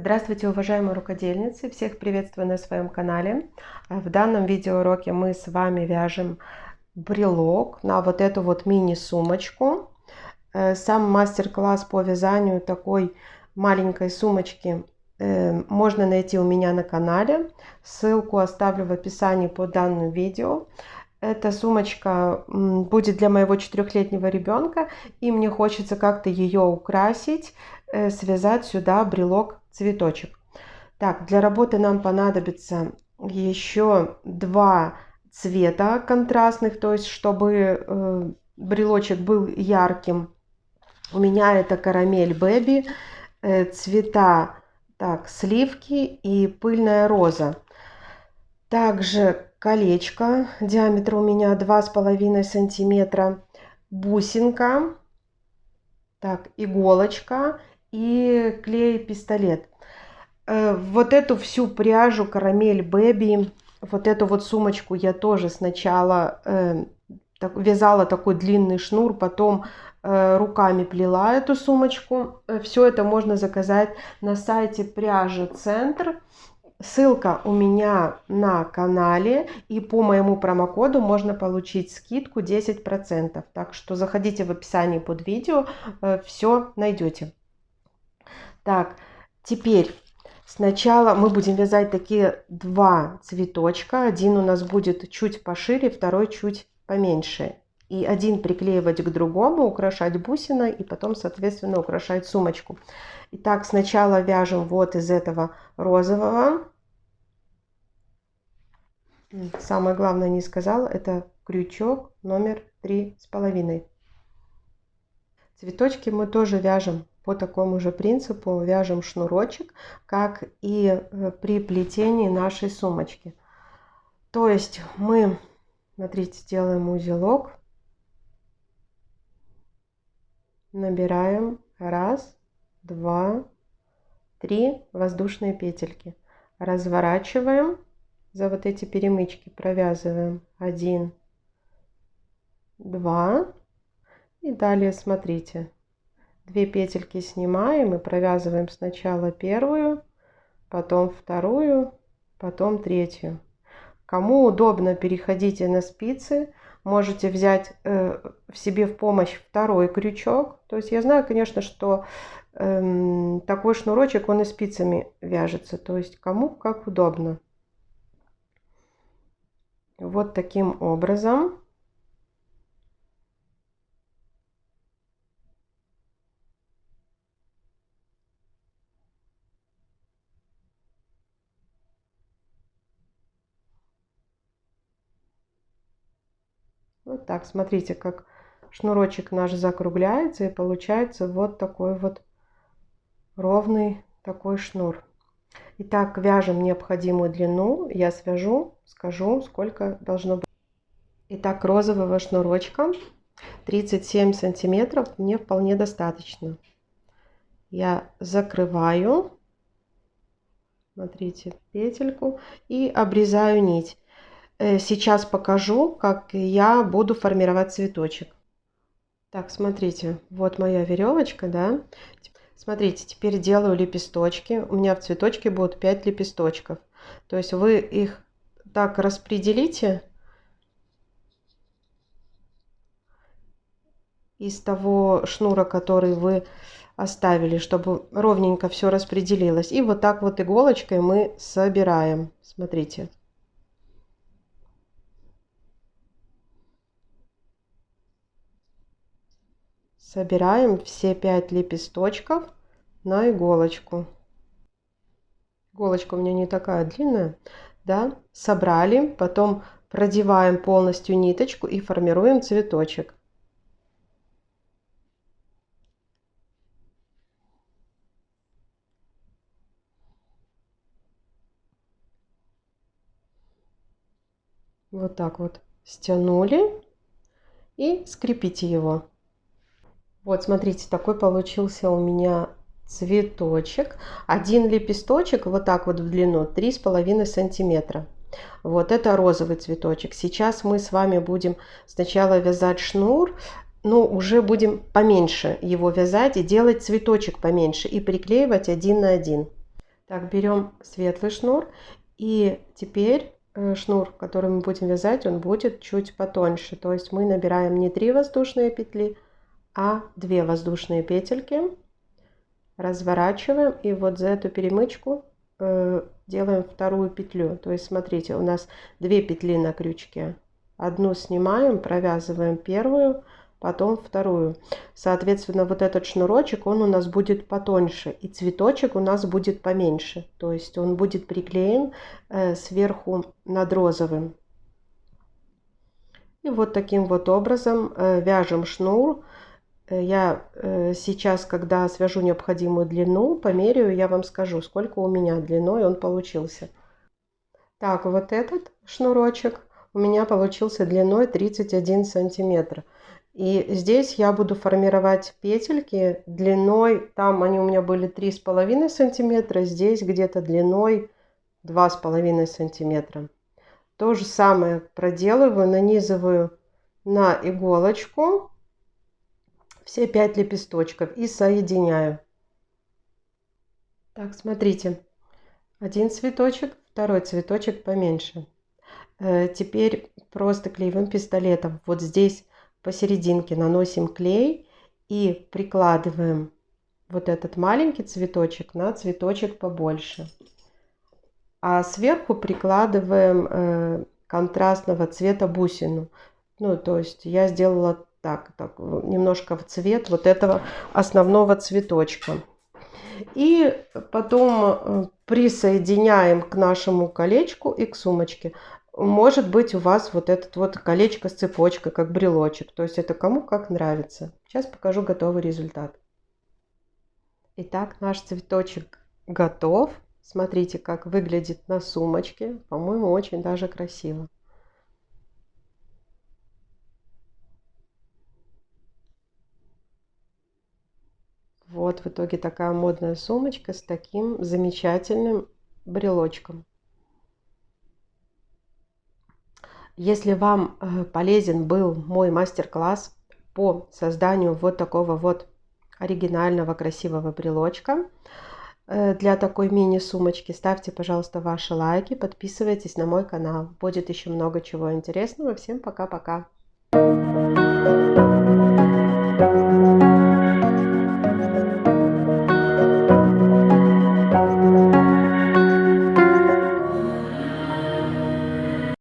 Здравствуйте, уважаемые рукодельницы! Всех приветствую на своем канале. В данном видеоуроке мы с вами вяжем брелок на вот эту вот мини-сумочку. Сам мастер-класс по вязанию такой маленькой сумочки можно найти у меня на канале. Ссылку оставлю в описании под данным видео. Эта сумочка будет для моего 4-летнего ребенка, и мне хочется как-то ее украсить, связать сюда брелок-цветочек. Так, для работы нам понадобится еще 2 цвета контрастных, то есть чтобы брелочек был ярким. У меня это карамель бэби, цвета сливки и пыльная роза. Также колечко, диаметр у меня 2,5 сантиметра, бусинка, иголочка и клей-пистолет. Вот эту всю пряжу карамель бэби, вот эту вот сумочку я тоже сначала вязала такой длинный шнур, потом руками плела эту сумочку. Все это можно заказать на сайте пряжи Центр. Ссылка у меня на канале, и по моему промокоду можно получить скидку 10%. Так что заходите в описании под видео, все найдете. Так, теперь сначала мы будем вязать такие 2 цветочка. Один у нас будет чуть пошире, второй чуть поменьше. И один приклеивать к другому, украшать бусиной и потом, соответственно, украшать сумочку. Итак, сначала вяжем вот из этого розового. Самое главное не сказала, это крючок номер 3,5. Цветочки мы тоже вяжем по такому же принципу. Вяжем шнурочек, как и при плетении нашей сумочки. То есть мы, смотрите, делаем узелок. Набираем 1, 2, 3 воздушные петельки. Разворачиваем. За вот эти перемычки провязываем 1, 2 и далее смотрите, 2 петельки снимаем и провязываем сначала первую, потом вторую, потом третью. Кому удобно, переходите на спицы, можете взять себе в помощь второй крючок. То есть я знаю, конечно, что такой шнурочек, он и спицами вяжется, то есть кому как удобно. Вот таким образом. Вот так, смотрите, как шнурочек наш закругляется, и получается вот такой вот ровный такой шнур. Итак, вяжем необходимую длину. Я свяжу, скажу, сколько должно быть. Итак, розового шнурочка 37 сантиметров мне вполне достаточно. Я закрываю, смотрите, петельку и обрезаю нить. Сейчас покажу, как я буду формировать цветочек. Так, смотрите, вот моя веревочка, да. Смотрите, теперь делаю лепесточки. У меня в цветочке будут 5 лепесточков. То есть вы их так распределите из того шнура, который вы оставили, чтобы ровненько все распределилось. И вот так вот иголочкой мы собираем. Смотрите. Собираем все 5 лепесточков на иголочку. Иголочка у меня не такая длинная, да. Собрали, потом продеваем полностью ниточку и формируем цветочек. Вот так вот стянули и скрепите его. Вот, смотрите, такой получился у меня цветочек. Один лепесточек вот так вот в длину 3,5 сантиметра. Вот это розовый цветочек. Сейчас мы с вами будем сначала вязать шнур, но уже будем поменьше его вязать и делать цветочек поменьше и приклеивать один на один. Так, берем светлый шнур, и теперь шнур, который мы будем вязать, он будет чуть потоньше. То есть мы набираем не 3 воздушные петли, а 2 воздушные петельки. Разворачиваем, и вот за эту перемычку делаем вторую петлю. То есть смотрите, у нас 2 петли на крючке. Одну снимаем, провязываем первую, потом вторую. Соответственно, вот этот шнурочек, он у нас будет потоньше, и цветочек у нас будет поменьше. То есть он будет приклеен сверху над розовым. И вот таким вот образом вяжем шнур. Я сейчас, когда свяжу необходимую длину, померяю, я вам скажу, сколько у меня длиной он получился. Так, вот этот шнурочек у меня получился длиной 31 сантиметр. И здесь я буду формировать петельки длиной, там они у меня были 3,5 сантиметра, здесь где-то длиной 2,5 сантиметра. То же самое проделываю, нанизываю на иголочку все 5 лепесточков и соединяю. Так, смотрите, один цветочек, второй цветочек поменьше. Теперь просто клеевым пистолетом вот здесь посерединке наносим клей и прикладываем вот этот маленький цветочек на цветочек побольше. А сверху прикладываем контрастного цвета бусину. Ну, то есть я сделала так немножко в цвет вот этого основного цветочка. И потом присоединяем к нашему колечку и к сумочке. Может быть, у вас вот это вот колечко с цепочкой, как брелочек. То есть это кому как нравится. Сейчас покажу готовый результат. Итак, наш цветочек готов. Смотрите, как выглядит на сумочке. По-моему, очень даже красиво. Вот в итоге такая модная сумочка с таким замечательным брелочком. Если вам полезен был мой мастер-класс по созданию вот такого вот оригинального красивого брелочка для такой мини-сумочки, ставьте, пожалуйста, ваши лайки, подписывайтесь на мой канал. Будет еще много чего интересного. Всем пока-пока!